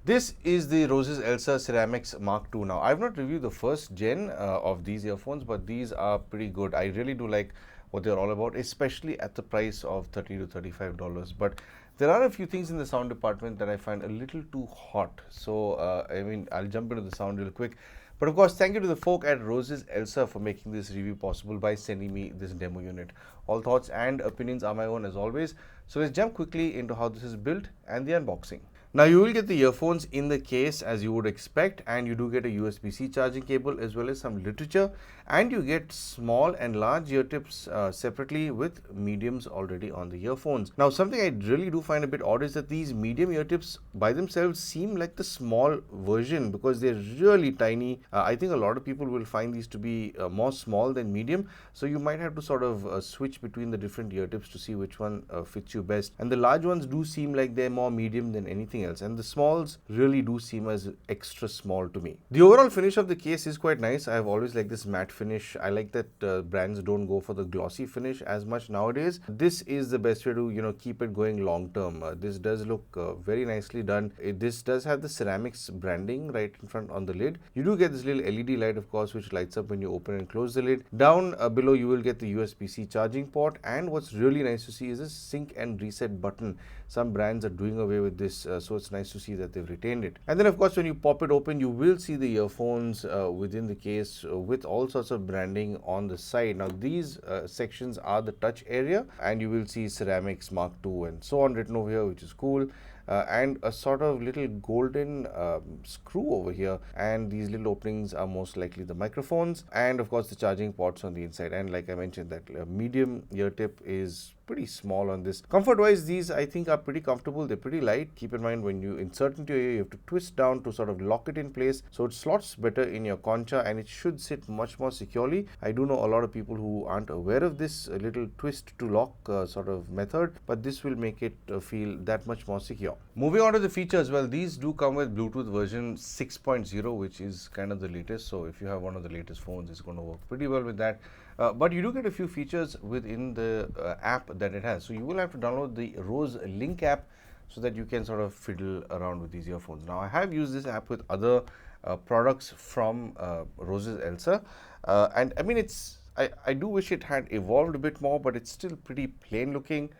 This is the Roseselsa Ceramics MK2. Now, I've not reviewed the first gen of these earphones, but these are pretty good. I really do like what they're all about, especially at the price of $30 to $35. But there are a few things in the sound department that I find a little too hot. So, I'll jump into the sound real quick. But of course, thank you to the folk at Roseselsa for making this review possible by sending me this demo unit. All thoughts and opinions are my own as always. So let's jump quickly into how this is built and the unboxing. Now you will get the earphones in the case as you would expect, and you do get a USB-C charging cable as well as some literature, and you get small and large ear tips separately with mediums already on the earphones. Now something I really do find a bit odd is that these medium ear tips by themselves seem like the small version because they're really tiny. I think a lot of people will find these to be more small than medium, so you might have to sort of switch between the different ear tips to see which one fits you best. And the large ones do seem like they're more medium than anything else, and the smalls really do seem as extra small to me. The overall finish of the case is quite nice. I've always liked this matte finish. I like that brands don't go for the glossy finish as much nowadays. This is the best way to keep it going long term. This does look very nicely done. This does have the ceramics branding right in front on the lid. You do get this little LED light, of course, which lights up when you open and close the lid. Down below you will get the USB-C charging port, and what's really nice to see is a sync and reset button. Some brands are doing away with this, so it's nice to see that they've retained it. And then of course when you pop it open, you will see the earphones within the case with all sorts of branding on the side. Now these sections are the touch area, and you will see Ceramics MK2 and so on written over here, which is cool. And a sort of little golden screw over here, and these little openings are most likely the microphones, and of course the charging ports on the inside. And like I mentioned, that medium ear tip is pretty small on this. Comfort wise, these I think are pretty comfortable. They're pretty light. Keep in mind when you insert into your ear, you have to twist down to sort of lock it in place, so it slots better in your concha and it should sit much more securely. I do know a lot of people who aren't aware of this little twist to lock sort of method, but this will make it feel that much more secure. Moving on to the features, well, these do come with Bluetooth version 6.0, which is kind of the latest. So if you have one of the latest phones, it's going to work pretty well with that. But you do get a few features within the app that it has. So you will have to download the Rose Link app so that you can sort of fiddle around with these earphones. Now I have used this app with other products from Roseselsa, and I mean I do wish it had evolved a bit more, but it's still pretty plain looking.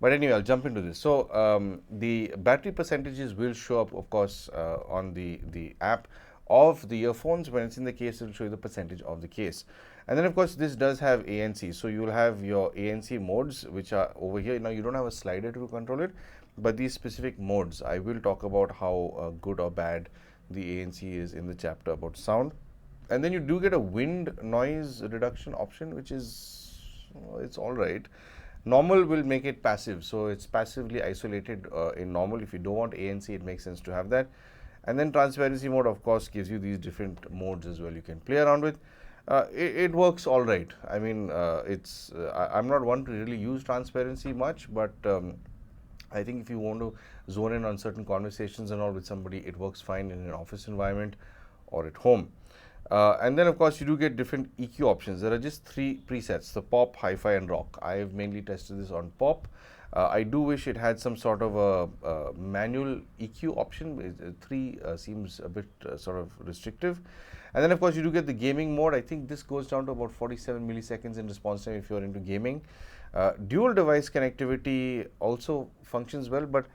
But anyway, I'll jump into this. So the battery percentages will show up, of course, on the app of the earphones. When it's in the case, it will show you the percentage of the case. And then of course this does have ANC, so you will have your ANC modes, which are over here. Now you don't have a slider to control it, but these specific modes, I will talk about how good or bad the ANC is in the chapter about sound. And then you do get a wind noise reduction option, which is, it's all right. Normal will make it passive, so it's passively isolated in normal. If you don't want ANC, it makes sense to have that. And then transparency mode, of course, gives you these different modes as well you can play around with. It works all right. I mean, I'm not one to really use transparency much, but I think if you want to zone in on certain conversations and all with somebody, it works fine in an office environment or at home. And then of course you do get different EQ options. There are just 3 presets: the pop, hi-fi and rock. I have mainly tested this on pop. I do wish it had some sort of a manual EQ option. 3 seems a bit sort of restrictive. And then of course you do get the gaming mode. I think this goes down to about 47 milliseconds in response time if you're into gaming. Dual device connectivity also functions well, but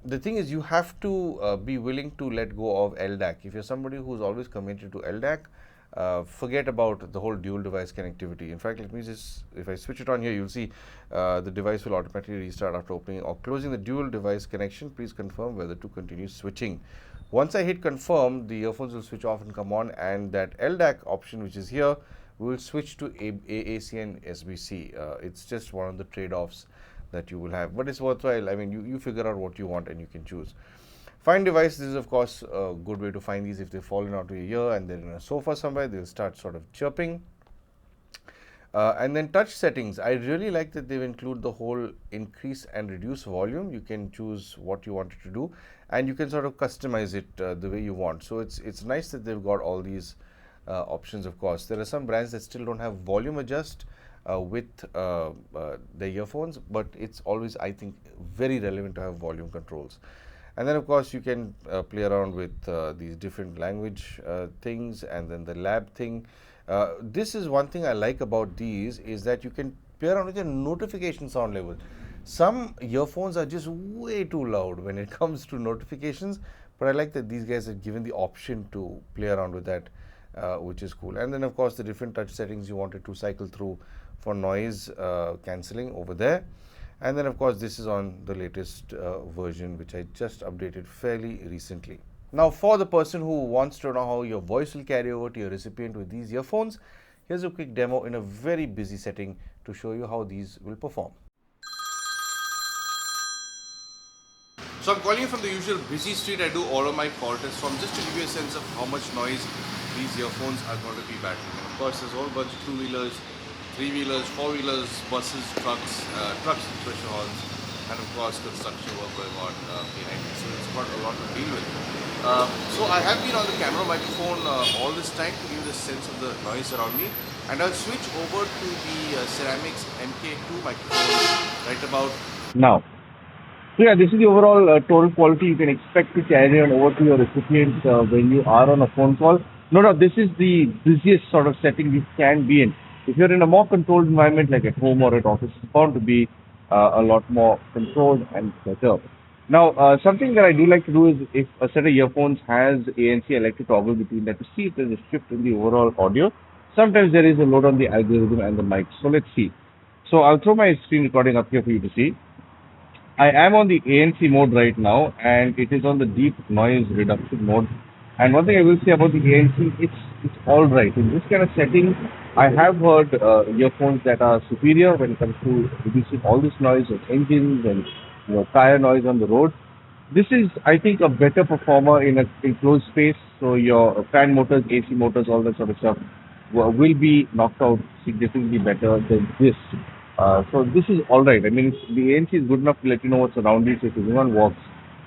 the thing is you have to be willing to let go of LDAC. If you're somebody who's always committed to LDAC, forget about the whole dual device connectivity. In fact, let me just, if I switch it on here, you'll see the device will automatically restart after opening or closing the dual device connection. Please confirm whether to continue switching. Once I hit confirm, the earphones will switch off and come on, and that LDAC option, which is here, will switch to AAC and SBC. It's just one of the trade-offs that you will have, but it's worthwhile. I mean, you figure out what you want and you can choose. Find device, this is of course a good way to find these. If they've fallen out of your ear and they're in a sofa somewhere, they'll start sort of chirping. And then touch settings, I really like that they've included the whole increase and reduce volume. You can choose what you want it to do, and you can sort of customize it the way you want. So it's nice that they've got all these options. Of course, there are some brands that still don't have volume adjust with the earphones, but it's always, I think, very relevant to have volume controls. And then of course you can play around with these different language things, and then the lab thing. This is one thing I like about these, is that you can play around with your notification sound level. Some earphones are just way too loud when it comes to notifications, but I like that these guys have given the option to play around with that, which is cool. And then of course the different touch settings you wanted to cycle through for noise cancelling over there. And then of course this is on the latest version, which I just updated fairly recently. Now for the person who wants to know how your voice will carry over to your recipient with these earphones, here's a quick demo in a very busy setting to show you how these will perform. So I'm calling you from the usual busy street I do all of my call tests from, just to give you a sense of how much noise these earphones are going to be battling. Of course, there's a whole bunch of two-wheelers, three-wheelers, four-wheelers, buses, trucks with pressure horns, and of course construction work going on behind me. So it's got a lot to deal with. So I have been on the camera microphone all this time to give you the sense of the noise around me, and I'll switch over to the Ceramics MK2 microphone right about now. So yeah, this is the overall total quality you can expect to carry on over to your recipients when you are on a phone call. No doubt, this is the busiest sort of setting you can be in. If you're in a more controlled environment like at home or at office, it's bound to be a lot more controlled and better. Now, something that I do like to do is, if a set of earphones has ANC, I like to toggle between that to see if there's a shift in the overall audio. Sometimes there is a load on the algorithm and the mic. So let's see. So I'll throw my screen recording up here for you to see. I am on the ANC mode right now, and it is on the deep noise reduction mode. And one thing I will say about the ANC, it's all right. In this kind of setting, I have heard earphones that are superior when it comes to reducing all this noise of engines and tire noise on the road. This is, I think, a better performer in a enclosed space. So your fan motors, AC motors, all that sort of stuff will be knocked out significantly better than this. So this is all right. I mean, the ANC is good enough to let you know what's around you. So if anyone walks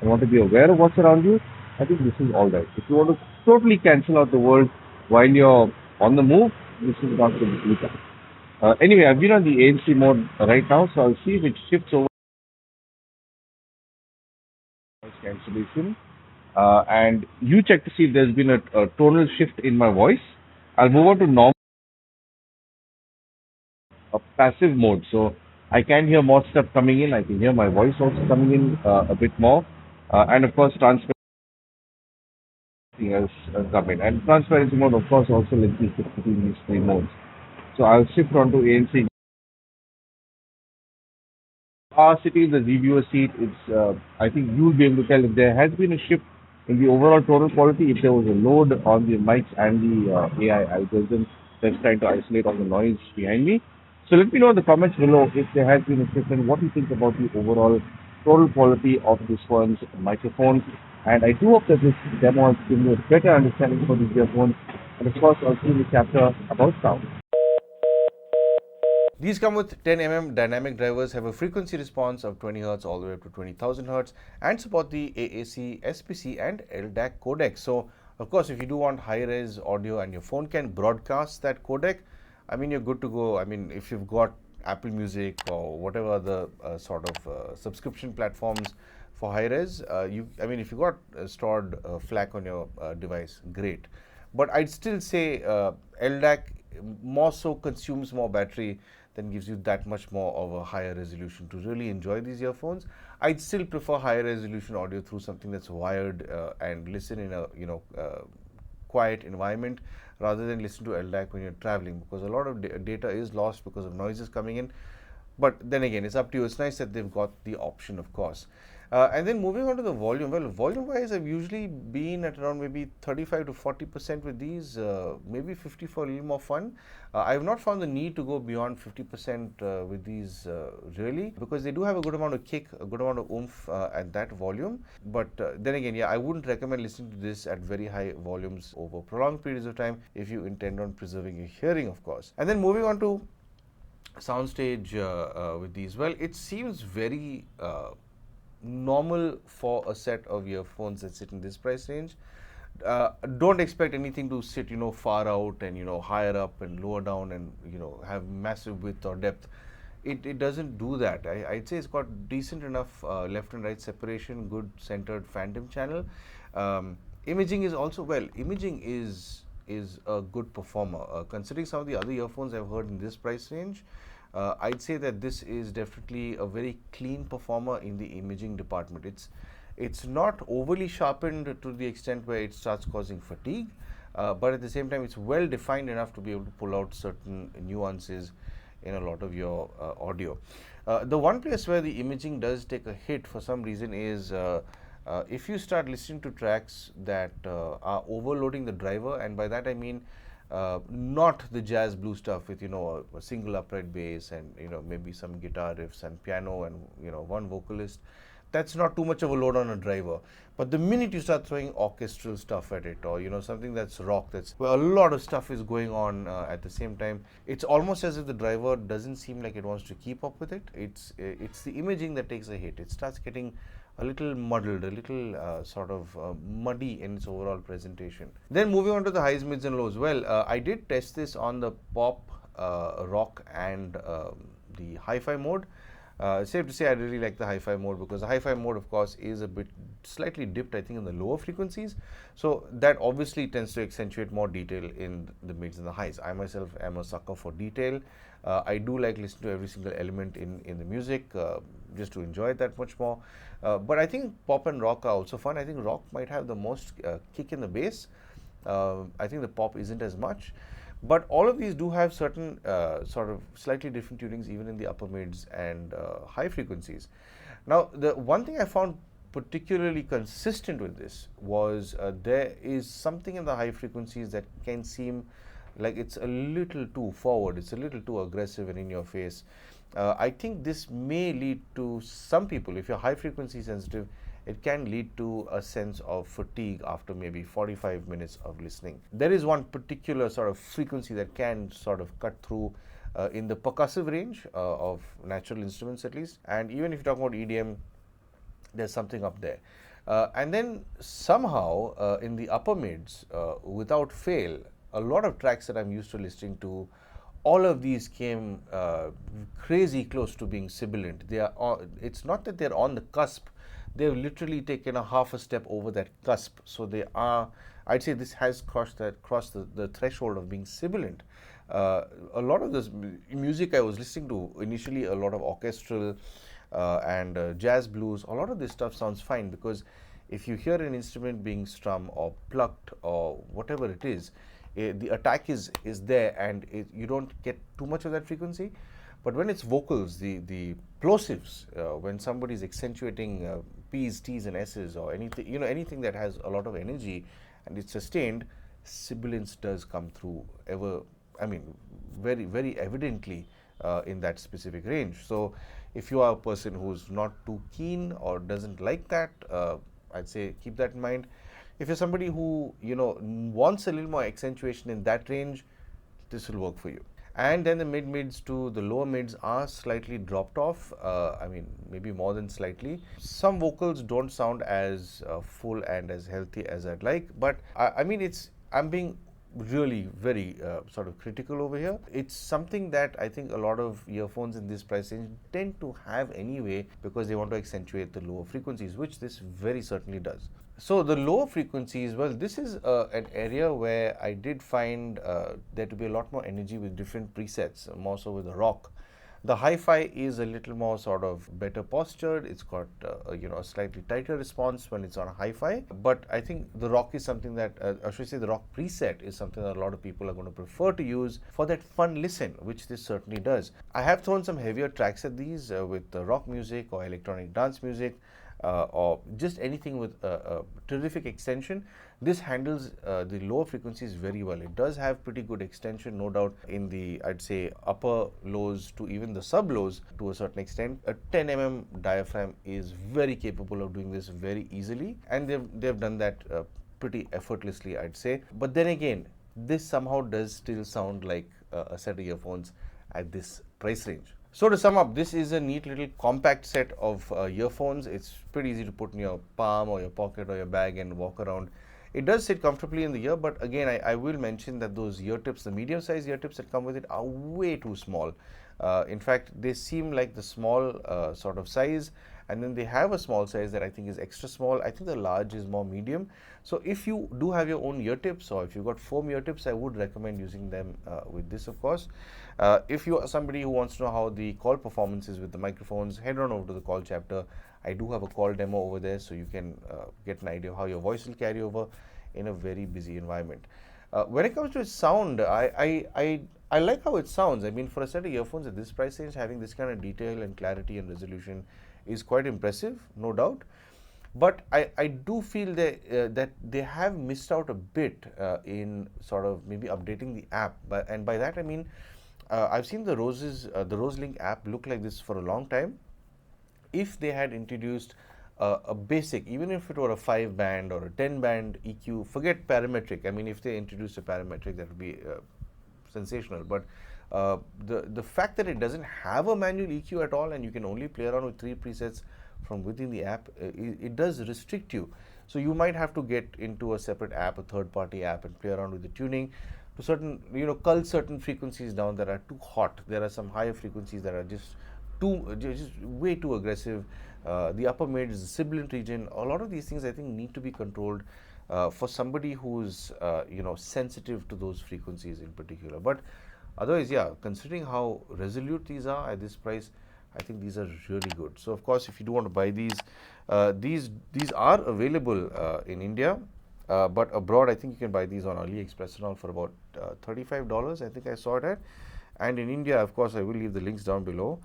and want to be aware of what's around you, I think this is all right. If you want to totally cancel out the world while you're on the move, this is not going to be that. Anyway, I've been on the ANC mode right now, so I'll see if it shifts over noise cancellation. And you check to see if there's been a tonal shift in my voice. I'll move on to normal. A passive mode, so I can hear more stuff coming in. I can hear my voice also coming in a bit more, and of course transparency has come in. And transparency mode, of course, also lets me shift between these three modes. So I'll shift onto ANC. Our sitting in the reviewer seat, it's I think you'll be able to tell if there has been a shift in the overall total quality, if there was a load on the mics and the AI algorithm that's trying to isolate all the noise behind me. So let me know in the comments below if there has been a shift and what you think about the overall total quality of this one's microphone. And I do hope that this demo has given you a better understanding for these earphones. And of course, I'll see you in the chapter about sound. These come with 10mm dynamic drivers, have a frequency response of 20 Hz all the way up to 20,000 Hz, and support the AAC, SPC, and LDAC codec. So, of course, if you do want high-res audio and your phone can broadcast that codec, I mean, you're good to go. I mean, if you've got Apple Music or whatever other sort of subscription platforms for high-res, I mean, if you got stored FLAC on your device, great. But I'd still say LDAC more so consumes more battery than gives you that much more of a higher resolution to really enjoy these earphones. I'd still prefer higher resolution audio through something that's wired and listen in a quiet environment rather than listen to LDAC when you're traveling, because a lot of data is lost because of noises coming in. But then again, it's up to you. It's nice that they've got the option, of course. And then moving on to the volume. Well, volume-wise, I've usually been at around maybe 35 to 40% with these, maybe 50 for a little more fun. I've not found the need to go beyond 50% with these really, because they do have a good amount of kick, a good amount of oomph at that volume. But then again, yeah, I wouldn't recommend listening to this at very high volumes over prolonged periods of time if you intend on preserving your hearing, of course. And then moving on to soundstage with these. Well, it seems very normal for a set of earphones that sit in this price range. Don't expect anything to sit far out and higher up and lower down and have massive width or depth. it doesn't do that. I'd say it's got decent enough left and right separation, good centered phantom channel. Imaging is also, well, imaging is a good performer. Considering some of the other earphones I've heard in this price range, I'd say that this is definitely a very clean performer in the imaging department. It's not overly sharpened to the extent where it starts causing fatigue, but at the same time, it's well defined enough to be able to pull out certain nuances in a lot of your audio. The one place where the imaging does take a hit for some reason is if you start listening to tracks that are overloading the driver, and by that I mean not the jazz blue stuff with a single upright bass and maybe some guitar riffs and piano and one vocalist. That's not too much of a load on a driver. But the minute you start throwing orchestral stuff at it, or something that's rock, that's where a lot of stuff is going on at the same time, it's almost as if the driver doesn't seem like it wants to keep up with it. It's the imaging that takes a hit. It starts getting a little muddled, a little sort of muddy in its overall presentation. Then moving on to the highs, mids and lows. Well, I did test this on the pop, rock and the hi-fi mode. Safe to say I really like the hi-fi mode, because the hi-fi mode of course is a bit slightly dipped, I think, in the lower frequencies, so that obviously tends to accentuate more detail in the mids and the highs. I myself am a sucker for detail. I do like listening to every single element in the music, just to enjoy it that much more. But I think pop and rock are also fun. I think rock might have the most kick in the bass. I think the pop isn't as much. But all of these do have certain sort of slightly different tunings, even in the upper mids and high frequencies. Now, the one thing I found particularly consistent with this was there is something in the high frequencies that can seem like it's a little too forward, it's a little too aggressive and in your face. I think this may lead to some people, if you're high frequency sensitive, it can lead to a sense of fatigue after maybe 45 minutes of listening. There is one particular sort of frequency that can sort of cut through in the percussive range of natural instruments at least, and even if you talk about EDM, there's something up there. And then somehow in the upper mids, without fail, a lot of tracks that I'm used to listening to, all of these came crazy close to being sibilant. They are. It's not that they're on the cusp. They've literally taken a half a step over that cusp. So they are. I'd say this has crossed the threshold of being sibilant. A lot of this music I was listening to initially, a lot of orchestral and jazz blues. A lot of this stuff sounds fine, because if you hear an instrument being strummed or plucked or whatever it is, the attack is there, and you don't get too much of that frequency. But when it's vocals, the plosives, when somebody's accentuating P's, T's and S's, or anything, anything that has a lot of energy and it's sustained, sibilance does come through very, very evidently in that specific range. So if you are a person who's not too keen or doesn't like that, I'd say keep that in mind. If you're somebody who wants a little more accentuation in that range, this will work for you. And then the mid-mids to the lower mids are slightly dropped off. Maybe more than slightly. Some vocals don't sound as full and as healthy as I'd like, but I'm being really very sort of critical over here. It's something that I think a lot of earphones in this price range tend to have anyway, because they want to accentuate the lower frequencies, which this very certainly does. So the lower frequencies, well, this is an area where I did find there to be a lot more energy with different presets, more so with the rock. The hi-fi is a little more sort of better postured. It's got a slightly tighter response when it's on a hi-fi. But I think the rock is something that, I should say the rock preset is something that a lot of people are going to prefer to use for that fun listen, which this certainly does. I have thrown some heavier tracks at these with rock music or electronic dance music. Or just anything with a terrific extension. This handles the lower frequencies very well. It does have pretty good extension, no doubt, in the, I'd say, upper lows to even the sub lows to a certain extent. A 10 diaphragm is very capable of doing this very easily, and they've done that pretty effortlessly, I'd say. But then again, this somehow does still sound like a set of earphones at this price range. So to sum up, this is a neat little compact set of earphones. It's pretty easy to put in your palm or your pocket or your bag and walk around. It does sit comfortably in the ear, but again, I will mention that those ear tips, the medium-sized ear tips that come with it, are way too small. In fact, they seem like the small sort of size, and then they have a small size that I think is extra small. I think the large is more medium. So if you do have your own ear tips, or if you've got foam ear tips, I would recommend using them with this, of course. If you are somebody who wants to know how the call performance is with the microphones, head on over to the call chapter. I do have a call demo over there, so you can get an idea of how your voice will carry over in a very busy environment. When it comes to its sound, I like how it sounds. I mean, for a set of earphones at this price range, having this kind of detail and clarity and resolution is quite impressive, no doubt. But I do feel that they have missed out a bit in sort of maybe updating the app. And by that I mean, I've seen the Roselink app look like this for a long time. If they had introduced a basic, even if it were a 5-band or a 10-band EQ, forget parametric. I mean, if they introduced a parametric, that would be sensational. But the fact that it doesn't have a manual EQ at all, and you can only play around with 3 presets from within the app, it does restrict you. So you might have to get into a separate app, a third-party app, and play around with the tuning to certain, cull certain frequencies down that are too hot. There are some higher frequencies that are just way too aggressive. The upper mid is the sibilant region. A lot of these things I think need to be controlled for somebody who's sensitive to those frequencies in particular. But otherwise, yeah, considering how resolute these are at this price, I think these are really good. So of course, if you do want to buy these, these are available in India. But abroad, I think you can buy these on AliExpress and all for about $35. I think I saw it at. And in India, of course, I will leave the links down below.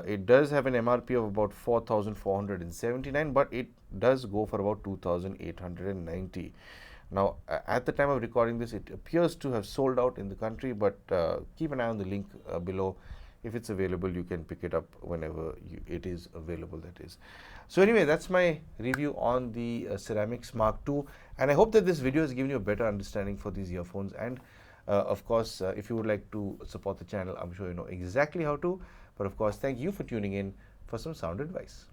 It does have an MRP of about 4,479, but it does go for about 2,890. Now, at the time of recording this, it appears to have sold out in the country, but keep an eye on the link below. If it's available, you can pick it up whenever it is available, that is. So anyway, that's my review on the Ceramics Mark II, and I hope that this video has given you a better understanding for these earphones. And of course, if you would like to support the channel, I'm sure you know exactly how to. But of course, thank you for tuning in for some sound advice.